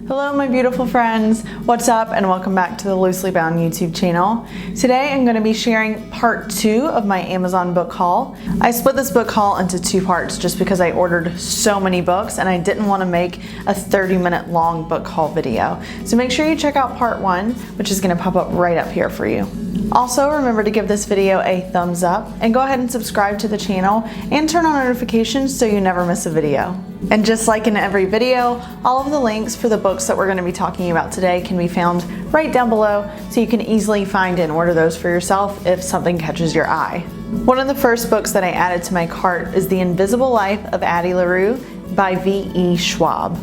Hello my beautiful friends, what's up and welcome back to the Loosely Bound YouTube channel. Today I'm going to be sharing part 2 of my Amazon book haul. I split this book haul into 2 parts just because I ordered so many books and I didn't want to make a 30-minute long book haul video. So make sure you check out part 1, which is going to pop up right up here for you. Also, remember to give this video a thumbs up and go ahead and subscribe to the channel and turn on notifications so you never miss a video. And just like in every video, all of the links for the books that we're going to be talking about today can be found right down below so you can easily find and order those for yourself if something catches your eye. One of the first books that I added to my cart is The Invisible Life of Addie LaRue by V.E. Schwab.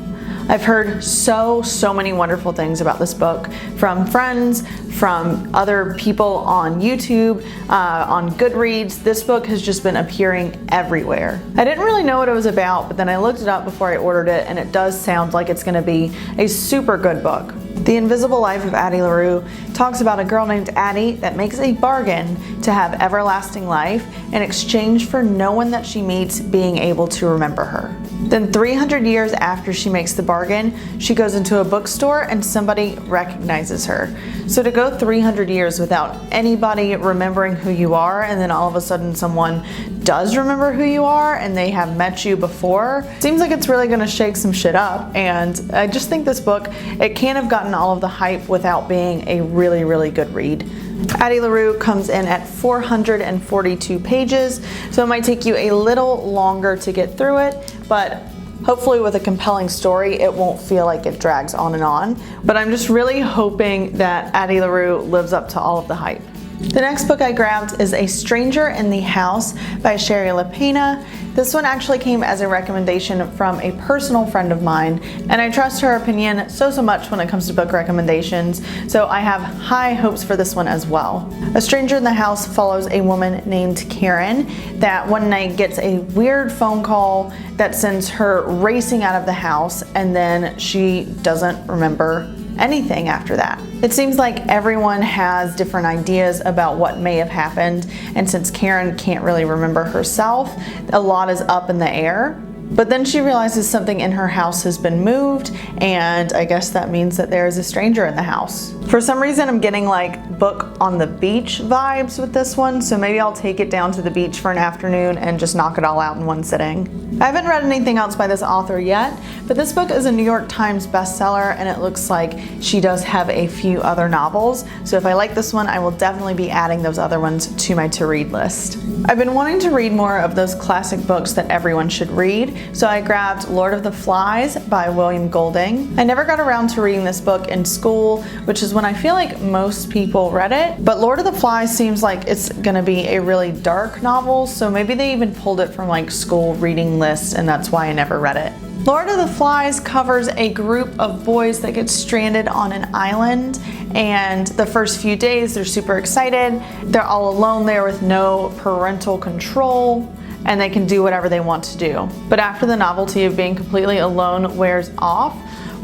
I've heard so many wonderful things about this book from friends, from other people on YouTube, on Goodreads. This book has just been appearing everywhere. I didn't really know what it was about, but then I looked it up before I ordered it, and it does sound like it's going to be a super good book. The Invisible Life of Addie LaRue talks about a girl named Addie that makes a bargain to have everlasting life in exchange for no one that she meets being able to remember her. Then 300 years after she makes the bargain, she goes into a bookstore and somebody recognizes her. So to go 300 years without anybody remembering who you are, and then all of a sudden someone does remember who you are and they have met you before, seems like it's really gonna shake some shit up. And I just think this book, it can't have gotten all of the hype without being a really good read. Addie LaRue comes in at 442 pages, so it might take you a little longer to get through it, but hopefully with a compelling story, it won't feel like it drags on and on. But I'm just really hoping that Addie LaRue lives up to all of the hype. The next book I grabbed is A Stranger in the House by Shari LaPena. This one actually came as a recommendation from a personal friend of mine, and I trust her opinion so much when it comes to book recommendations, so I have high hopes for this one as well. A Stranger in the House follows a woman named Karen that one night gets a weird phone call that sends her racing out of the house, and then she doesn't remember anything after that. It seems like everyone has different ideas about what may have happened, and since Karen can't really remember herself, a lot is up in the air. But then she realizes something in her house has been moved, and I guess that means that there is a stranger in the house. For some reason, I'm getting like book on the beach vibes with this one, so maybe I'll take it down to the beach for an afternoon and just knock it all out in one sitting. I haven't read anything else by this author yet, but this book is a New York Times bestseller, and it looks like she does have a few other novels, so if I like this one, I will definitely be adding those other ones to my to-read list. I've been wanting to read more of those classic books that everyone should read, so I grabbed Lord of the Flies by William Golding. I never got around to reading this book in school, which is when I feel like most people read it, but Lord of the Flies seems like it's gonna be a really dark novel, so maybe they even pulled it from like school reading lists, and that's why I never read it. Lord of the Flies covers a group of boys that get stranded on an island, and the first few days they're super excited. They're all alone there with no parental control, and they can do whatever they want to do. But after the novelty of being completely alone wears off,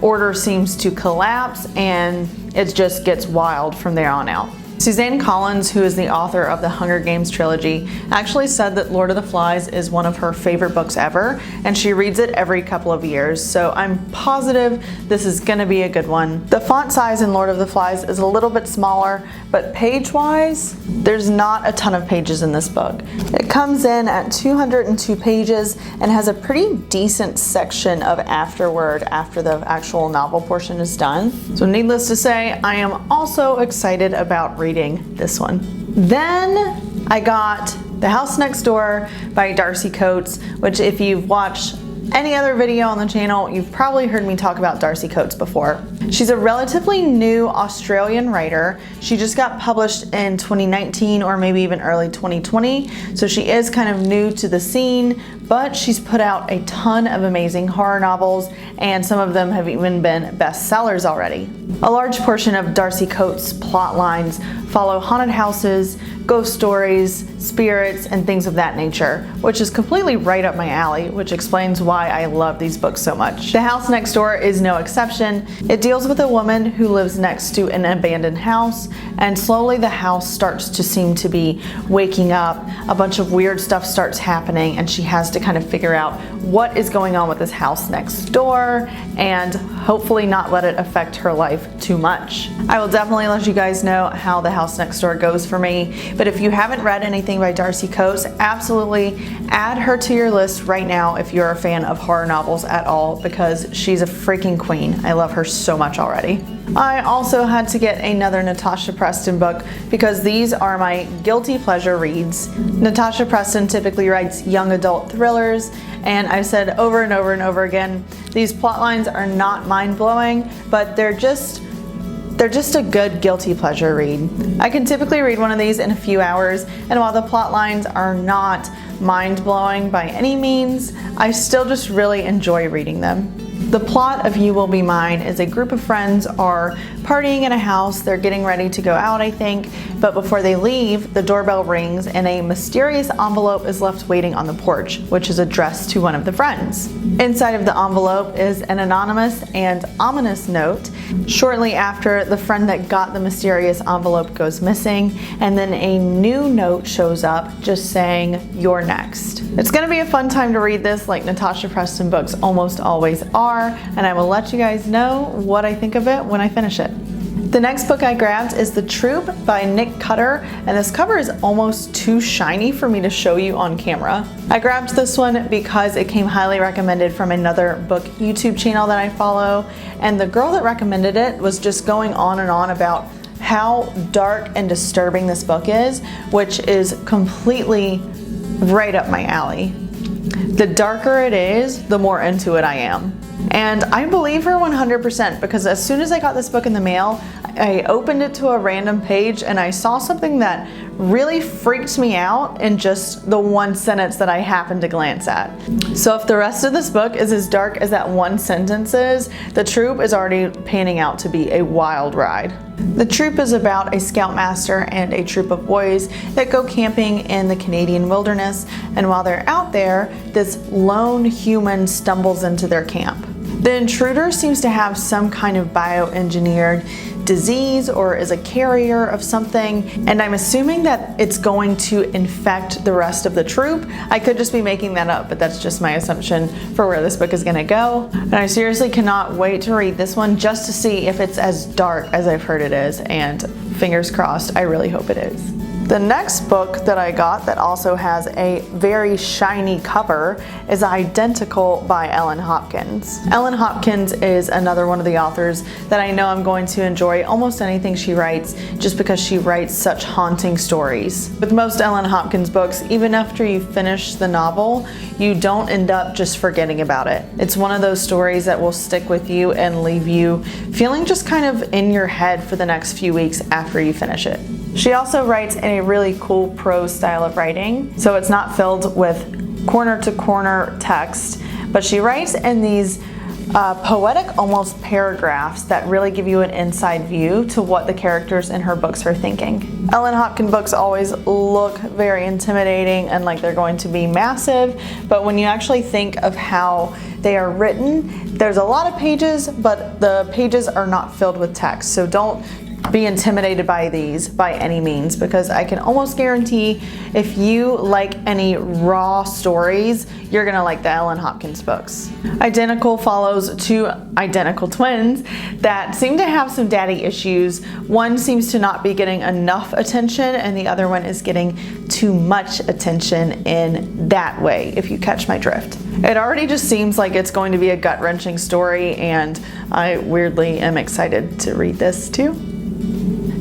order seems to collapse, and it just gets wild from there on out. Suzanne Collins, who is the author of the Hunger Games trilogy, actually said that Lord of the Flies is one of her favorite books ever, and she reads it every couple of years, so I'm positive this is gonna be a good one. The font size in Lord of the Flies is a little bit smaller, but page-wise, there's not a ton of pages in this book. It comes in at 202 pages and has a pretty decent section of afterword after the actual novel portion is done. So needless to say, I am also excited about reading this one. Then I got The House Next Door by Darcy Coates, which if you've watched any other video on the channel, you've probably heard me talk about Darcy Coates before. She's a relatively new Australian writer. She just got published in 2019 or maybe even early 2020, so she is kind of new to the scene, but she's put out a ton of amazing horror novels, and some of them have even been bestsellers already. A large portion of Darcy Coates' plot lines follow haunted houses, ghost stories, spirits, and things of that nature, which is completely right up my alley, which explains why I love these books so much. The House Next Door is no exception. It deals with a woman who lives next to an abandoned house, and slowly the house starts to seem to be waking up. A bunch of weird stuff starts happening, and she has to kind of figure out what is going on with this house next door and hopefully not let it affect her life too much. I will definitely let you guys know how The House Next Door goes for me, but if you haven't read anything by Darcy Coates, absolutely add her to your list right now if you're a fan of horror novels at all, because she's a freaking queen. I love her so much already. I also had to get another Natasha Preston book because these are my guilty pleasure reads. Natasha Preston typically writes young adult thrillers, and I've said over and over and over again, these plot lines are not mind-blowing, but they're just a good guilty pleasure read. I can typically read one of these in a few hours, and while the plot lines are not mind-blowing by any means, I still just really enjoy reading them. The plot of You Will Be Mine is a group of friends are partying in a house. They're getting ready to go out, I think, but before they leave, the doorbell rings and a mysterious envelope is left waiting on the porch, which is addressed to one of the friends. Inside of the envelope is an anonymous and ominous note. Shortly after, the friend that got the mysterious envelope goes missing, and then a new note shows up just saying, "You're next." It's going to be a fun time to read this, like Natasha Preston books almost always are, and I will let you guys know what I think of it when I finish it. The next book I grabbed is The Troop by Nick Cutter, and this cover is almost too shiny for me to show you on camera. I grabbed this one because it came highly recommended from another book YouTube channel that I follow, and the girl that recommended it was just going on and on about how dark and disturbing this book is, which is completely right up my alley. The darker it is, the more into it I am. And I believe her 100% because as soon as I got this book in the mail, I opened it to a random page and I saw something that really freaked me out in just the one sentence that I happened to glance at. So if the rest of this book is as dark as that one sentence is, The Troop is already panning out to be a wild ride. The Troop is about a scoutmaster and a troop of boys that go camping in the Canadian wilderness, and while they're out there, this lone human stumbles into their camp. The intruder seems to have some kind of bioengineered disease or is a carrier of something, and I'm assuming that it's going to infect the rest of the troop. I could just be making that up, but that's just my assumption for where this book is going to go. And I seriously cannot wait to read this one just to see if it's as dark as I've heard it is, and fingers crossed, I really hope it is. The next book that I got that also has a very shiny cover is Identical by Ellen Hopkins. Ellen Hopkins is another one of the authors that I know I'm going to enjoy almost anything she writes just because she writes such haunting stories. With most Ellen Hopkins books, even after you finish the novel, you don't end up just forgetting about it. It's one of those stories that will stick with you and leave you feeling just kind of in your head for the next few weeks after you finish it. She also writes in a really cool prose style of writing, so it's not filled with corner-to-corner text, but she writes in these poetic almost paragraphs that really give you an inside view to what the characters in her books are thinking. Ellen Hopkins books always look very intimidating and like they're going to be massive, but when you actually think of how they are written, there's a lot of pages, but the pages are not filled with text, so don't be intimidated by these by any means, because I can almost guarantee if you like any raw stories, you're gonna like the Ellen Hopkins books. Identical follows two identical twins that seem to have some daddy issues. One seems to not be getting enough attention and the other one is getting too much attention in that way, if you catch my drift. It already just seems like it's going to be a gut-wrenching story, and I weirdly am excited to read this too.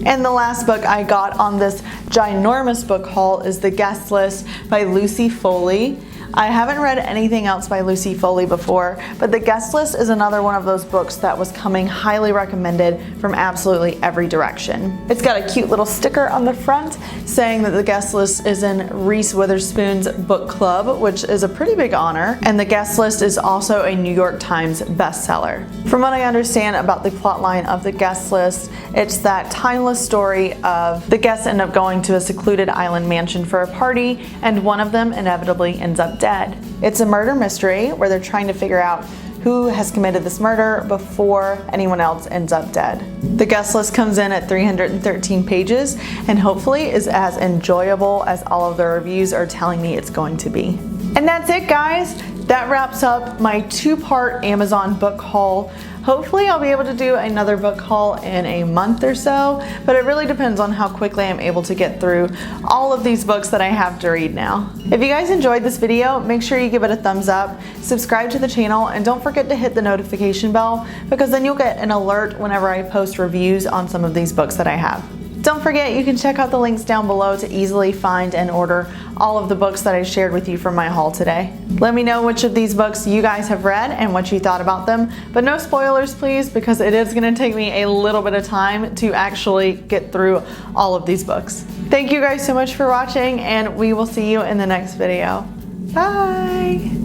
And the last book I got on this ginormous book haul is The Guest List by Lucy Foley. I haven't read anything else by Lucy Foley before, but The Guest List is another one of those books that was coming highly recommended from absolutely every direction. It's got a cute little sticker on the front saying that The Guest List is in Reese Witherspoon's book club, which is a pretty big honor, and The Guest List is also a New York Times bestseller. From what I understand about the plotline of The Guest List, it's that timeless story of the guests end up going to a secluded island mansion for a party, and one of them inevitably ends up dead. It's a murder mystery where they're trying to figure out who has committed this murder before anyone else ends up dead. The Guest List comes in at 313 pages and hopefully is as enjoyable as all of the reviews are telling me it's going to be. And that's it, guys. That wraps up my two-part Amazon book haul. Hopefully I'll be able to do another book haul in a month or so, but it really depends on how quickly I'm able to get through all of these books that I have to read now. If you guys enjoyed this video, make sure you give it a thumbs up, subscribe to the channel, and don't forget to hit the notification bell because then you'll get an alert whenever I post reviews on some of these books that I have. Don't forget you can check out the links down below to easily find and order all of the books that I shared with you from my haul today. Let me know which of these books you guys have read and what you thought about them, but no spoilers please, because it is going to take me a little bit of time to actually get through all of these books. Thank you guys so much for watching, and we will see you in the next video. Bye!